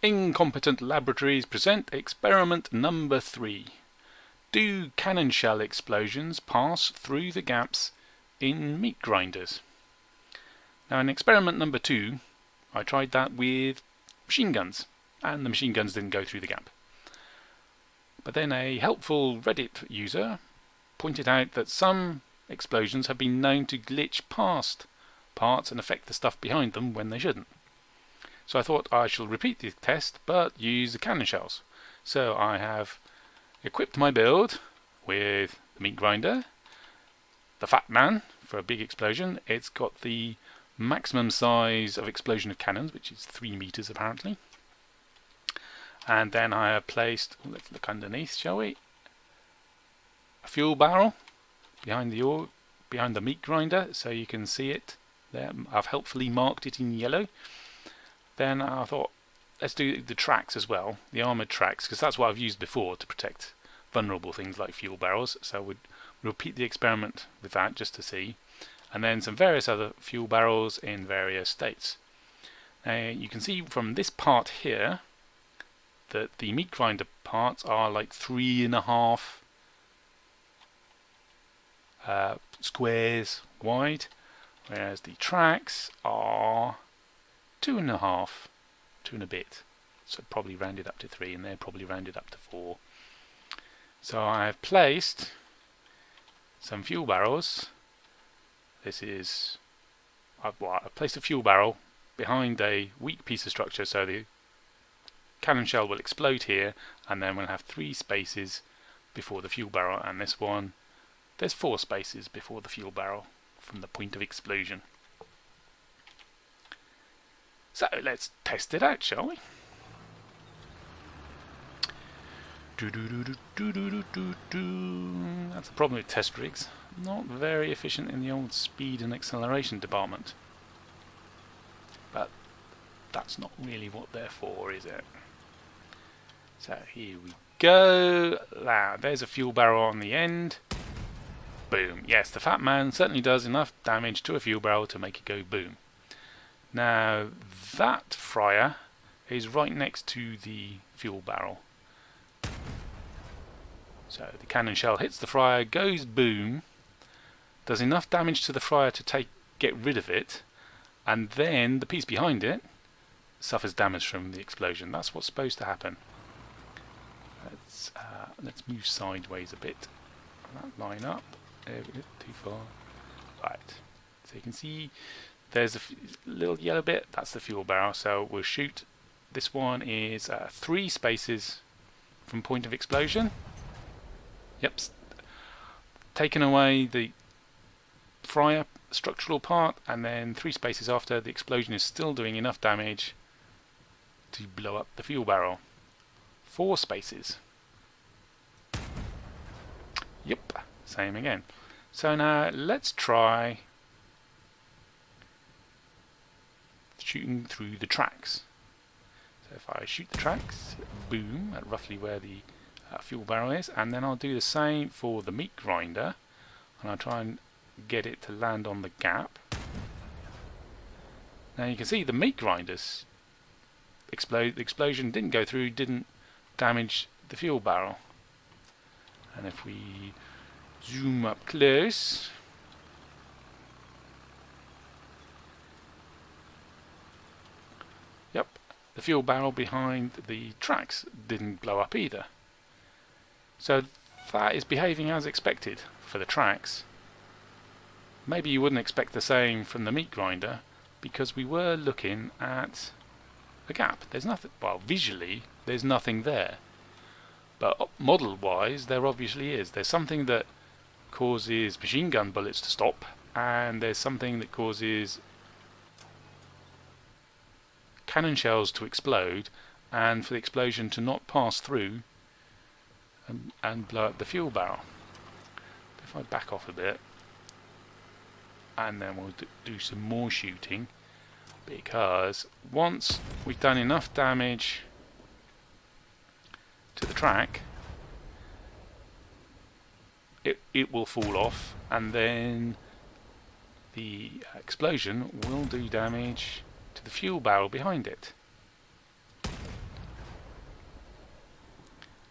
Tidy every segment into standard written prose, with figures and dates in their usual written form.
Incompetent Laboratories present experiment number 3. Do cannon shell explosions pass through the gaps in meat grinders? Now in experiment number 2, I tried that with machine guns, and the machine guns didn't go through the gap. But then a helpful Reddit user pointed out that some explosions have been known to glitch past parts and affect the stuff behind them when they shouldn't. So I thought I shall repeat the test, but use the cannon shells. So I have equipped my build with the meat grinder, the Fat Man for a big explosion. It's got the maximum size of explosion of cannons, which is 3 meters apparently. And then I have placed, let's look underneath, shall we? A fuel barrel behind the meat grinder, so you can see it there. I've helpfully marked it in yellow. Then I thought, let's do the tracks as well, the armoured tracks, because that's what I've used before to protect vulnerable things like fuel barrels. So we'll repeat the experiment with that just to see. And then some various other fuel barrels in various states. Now you can see from this part here that the meat grinder parts are like 3.5 squares wide, whereas the tracks are 2.5, 2 and a bit. So probably rounded up to 3, and they're probably rounded up to 4. So I have placed some fuel barrels. This is, I've placed a fuel barrel behind a weak piece of structure, so the cannon shell will explode here, and then we'll have 3 spaces before the fuel barrel, and this one, there's 4 spaces before the fuel barrel from the point of explosion. So let's test it out, shall we? That's the problem with test rigs. Not very efficient in the old speed and acceleration department. But that's not really what they're for, is it? So here we go. Now, there's a fuel barrel on the end. Boom. Yes, the Fat Man certainly does enough damage to a fuel barrel to make it go boom. Now, that fryer is right next to the fuel barrel. So the cannon shell hits the fryer, goes boom, does enough damage to the fryer to get rid of it, and then the piece behind it suffers damage from the explosion. That's what's supposed to happen. Let's move sideways a bit. That line up. Too far. Right. So you can see there's a little yellow bit. That's the fuel barrel. So we'll shoot. This one is 3 spaces from point of explosion. Yep. Taken away the fryer structural part, and then 3 spaces after, the explosion is still doing enough damage to blow up the fuel barrel. 4 spaces. Yep, same again. So now let's try shooting through the tracks. So if I shoot the tracks, boom, at roughly where the fuel barrel is, and then I'll do the same for the meat grinder, and I'll try and get it to land on the gap. Now you can see the meat grinders explode. The explosion didn't go through, didn't damage the fuel barrel. And if we zoom up close, yep, the fuel barrel behind the tracks didn't blow up either. So that is behaving as expected for the tracks. Maybe you wouldn't expect the same from the meat grinder, because we were looking at a gap. There's nothing, well, visually there's nothing there, but model wise there obviously is. There's something that causes machine gun bullets to stop, and there's something that causes cannon shells to explode, and for the explosion to not pass through and blow up the fuel barrel. If I back off a bit, and then we'll do some more shooting, because once we've done enough damage to the track, it will fall off, and then the explosion will do damage to the fuel barrel behind it.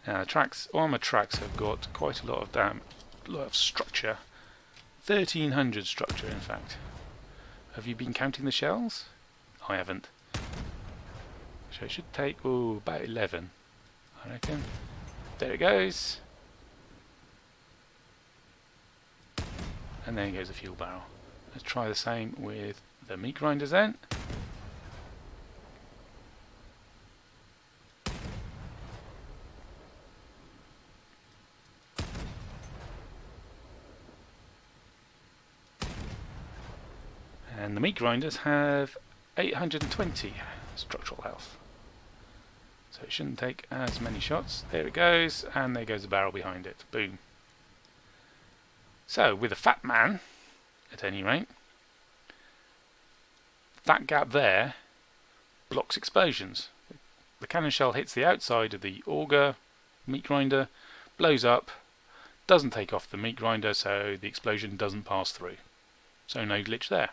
Now the tracks, armour tracks have got quite a lot of structure. 1300 structure in fact. Have you been counting the shells? I haven't. So it should take about 11, I reckon. There it goes. And then goes the fuel barrel. Let's try the same with the meat grinders then. And the meat grinders have 820 structural health. So it shouldn't take as many shots. There it goes, and there goes the barrel behind it. Boom. So with a fat man, at any rate, that gap there blocks explosions. The cannon shell hits the outside of the auger meat grinder, blows up, doesn't take off the meat grinder, so the explosion doesn't pass through. So no glitch there.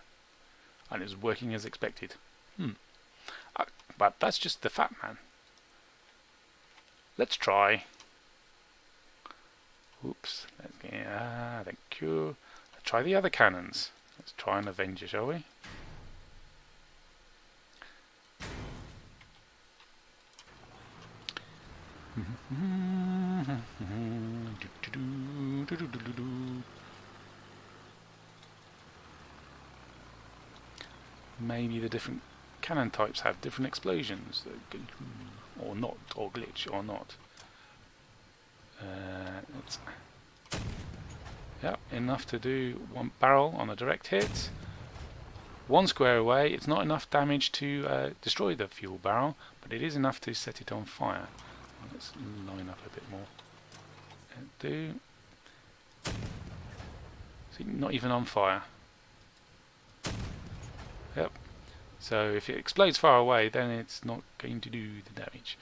And it was working as expected. But that's just the fat man. Let's try. Oops. Thank you. Let's try the other cannons. Let's try an Avenger, shall we? Maybe the different cannon types have different explosions, or not, or glitch, or not. Yeah, enough to do one barrel on a direct hit. One square away, it's not enough damage to destroy the fuel barrel, but it is enough to set it on fire. Let's line up a bit more. Do. See, not even on fire. Yep. So if it explodes far away, then it's not going to do the damage.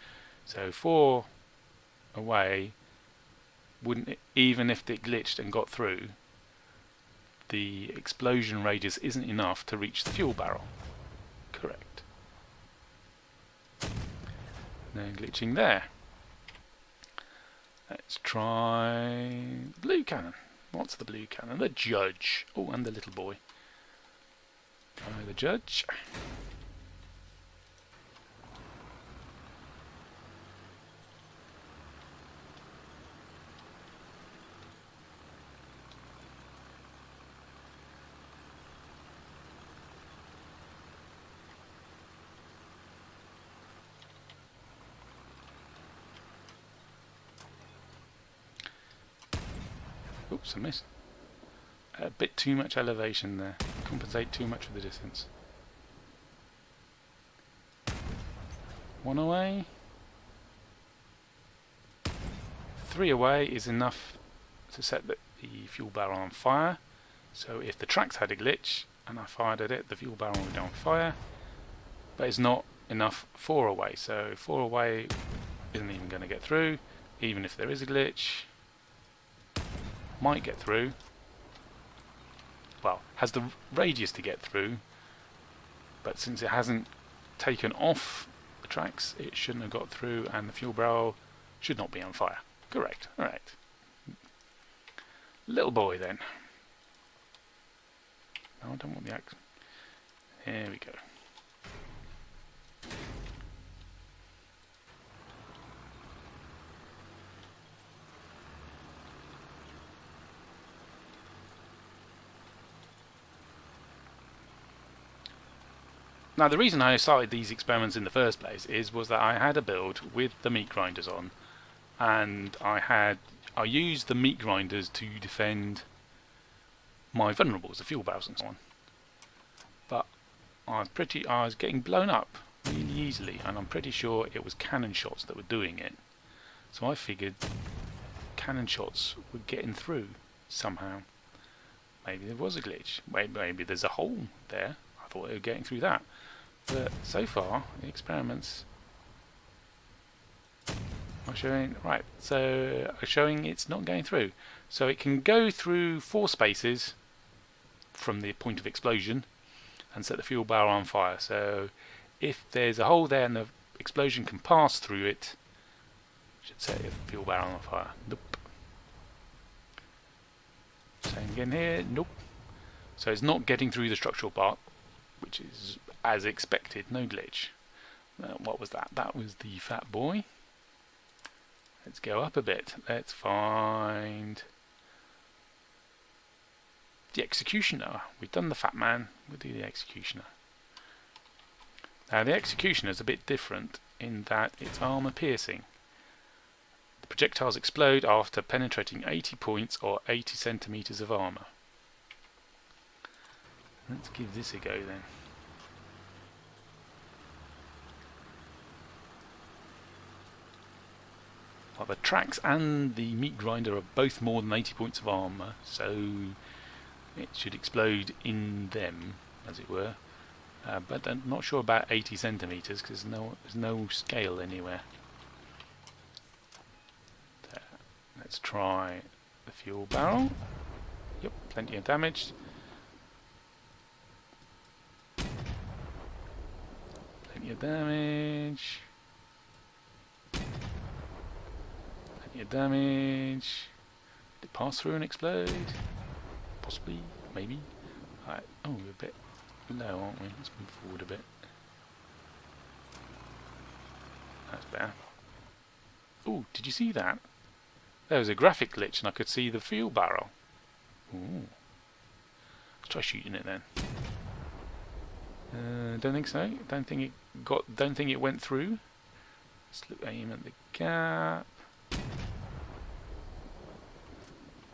So 4 away, wouldn't, even if it glitched and got through, the explosion radius isn't enough to reach the fuel barrel. Correct. No glitching there. Let's try blue cannon. What's the blue cannon? The judge. Oh, and the little boy. Try the judge. Oops, I missed. A bit too much elevation there. Compensate too much for the distance. 1 away. 3 away is enough to set the fuel barrel on fire. So if the tracks had a glitch and I fired at it, the fuel barrel would be on fire. But it's not enough 4 away. So 4 away isn't even going to get through, even if there is a glitch. Might get through. Well, has the radius to get through, but since it hasn't taken off the tracks, it shouldn't have got through, and the fuel barrel should not be on fire. Correct. Alright. Little boy then. No, I don't want the axe. Here we go. Now the reason I started these experiments in the first place was that I had a build with the meat grinders on, and I used the meat grinders to defend my vulnerables, the fuel barrels and so on. But I was getting blown up really easily, and I'm pretty sure it was cannon shots that were doing it. So I figured cannon shots were getting through somehow. Maybe there was a glitch. Maybe there's a hole there. I thought they were getting through that. But so far, the experiments are showing, showing it's not going through. So it can go through 4 spaces from the point of explosion and set the fuel barrel on fire. So if there's a hole there and the explosion can pass through it, Should set a fuel barrel on fire. Nope. Same again here. Nope. So it's not getting through the structural part, which is as expected. No glitch. What was that? That was the fat boy. Let's go up a bit. Let's find the executioner. We've done the fat man. We'll do the executioner. Now the executioner is a bit different in that it's armor piercing. The projectiles explode after penetrating 80 points or 80 centimeters of armor. Let's give this a go then. Well, the tracks and the meat grinder are both more than 80 points of armor, so it should explode in them, as it were. But I'm not sure about 80 centimeters because there's no scale anywhere. So, let's try the fuel barrel. Yep, plenty of damage. Plenty of damage. Plenty of damage. Did it pass through and explode? Possibly, maybe. Right. Oh, we're a bit low, aren't we? Let's move forward a bit. That's better. Oh, did you see that? There was a graphic glitch and I could see the fuel barrel. Ooh. Let's try shooting it then. Don't think so. Don't think it went through. Let's look, aim at the gap.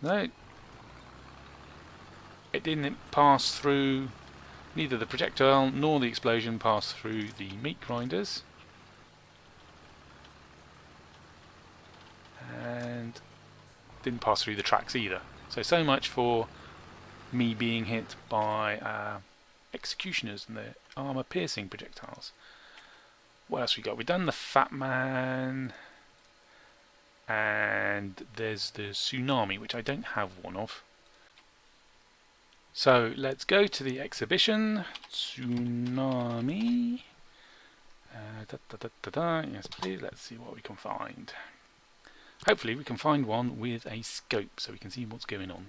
No. It didn't pass through. Neither the projectile nor the explosion passed through the meat grinders. And didn't pass through the tracks either. So much for me being hit by executioners and the armor piercing projectiles. What else we got? We've done the Fat Man, and there's the Tsunami, which I don't have one of. So let's go to the exhibition. Tsunami. Yes, please. Let's see what we can find. Hopefully we can find one with a scope so we can see what's going on.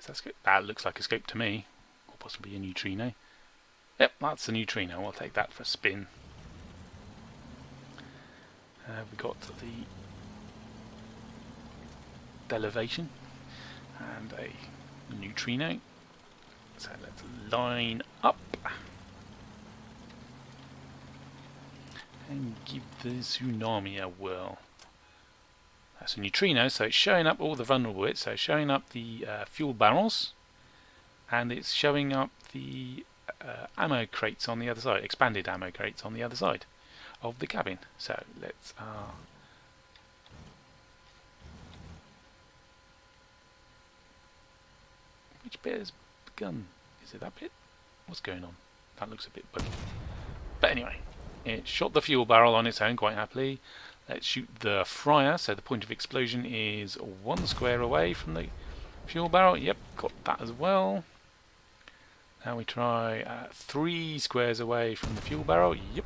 Is that scope? That looks like a scope to me. Or possibly a neutrino. Yep, that's a neutrino. I'll take that for a spin. We got the derivation and a neutrino. So let's line up and give the Tsunami a whirl. That's a neutrino, so it's showing up all the vulnerable bits. So it's showing up the fuel barrels, and it's showing up the ammo crates on the other side, expanded ammo crates on the other side of the cabin. So let's which bit has begun? Is it that bit? What's going on? That looks a bit buggy. But anyway, it shot the fuel barrel on its own quite happily. Let's shoot the fryer, so the point of explosion is 1 square away from the fuel barrel. Yep, got that as well. Now we try 3 squares away from the fuel barrel. Yep.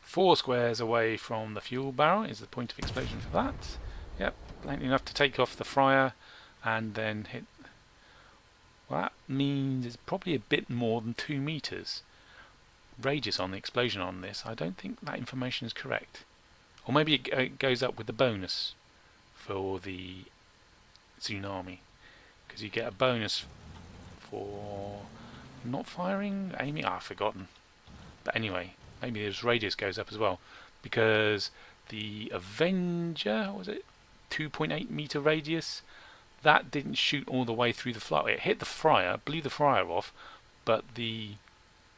4 squares away from the fuel barrel is the point of explosion for that. Yep, plenty enough to take off the fryer and then hit. Well, that means it's probably a bit more than 2 meters radius on the explosion on this. I don't think that information is correct. Or maybe it goes up with the bonus for the Tsunami, because you get a bonus for not firing, aiming. I've forgotten. But anyway, maybe this radius goes up as well, because the Avenger, was it 2.8 meter radius? That didn't shoot all the way through the fryer. It hit the fryer, blew the fryer off, but the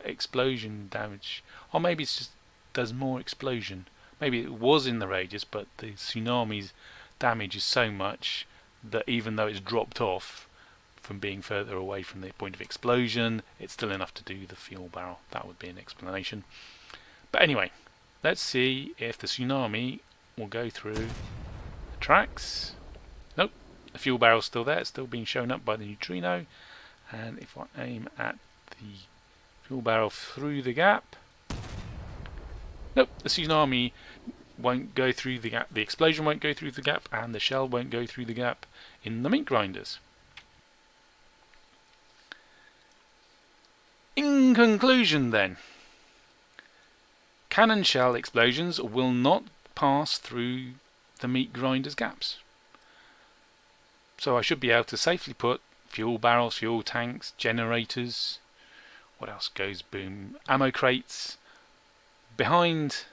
explosion damage, or maybe it just does more explosion. Maybe it was in the radius, but the Tsunami's damage is so much that even though it's dropped off from being further away from the point of explosion, it's still enough to do the fuel barrel. That would be an explanation. But anyway, let's see if the Tsunami will go through the tracks. Nope, the fuel barrel's still there. It's still being shown up by the neutrino. And if I aim at the fuel barrel through the gap, Nope, the tsunami won't go through the gap, the explosion won't go through the gap, and the shell won't go through the gap in the meat grinders. In conclusion then, cannon shell explosions will not pass through the meat grinders gaps. So I should be able to safely put fuel barrels, fuel tanks, generators, what else goes boom, ammo crates behind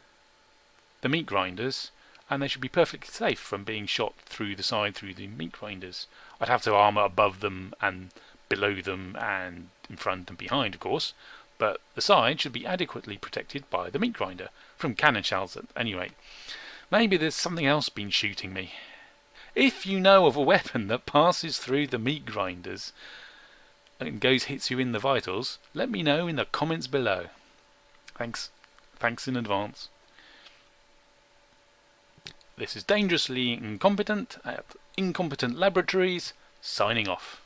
the meat grinders, and they should be perfectly safe from being shot through the side through the meat grinders. I'd have to armour above them and below them and in front and behind, of course, but the side should be adequately protected by the meat grinder from cannon shells at any rate. Maybe there's something else been shooting me. If you know of a weapon that passes through the meat grinders and hits you in the vitals, let me know in the comments below. Thanks in advance. This is Dangerously Incompetent at Incompetent Laboratories, signing off.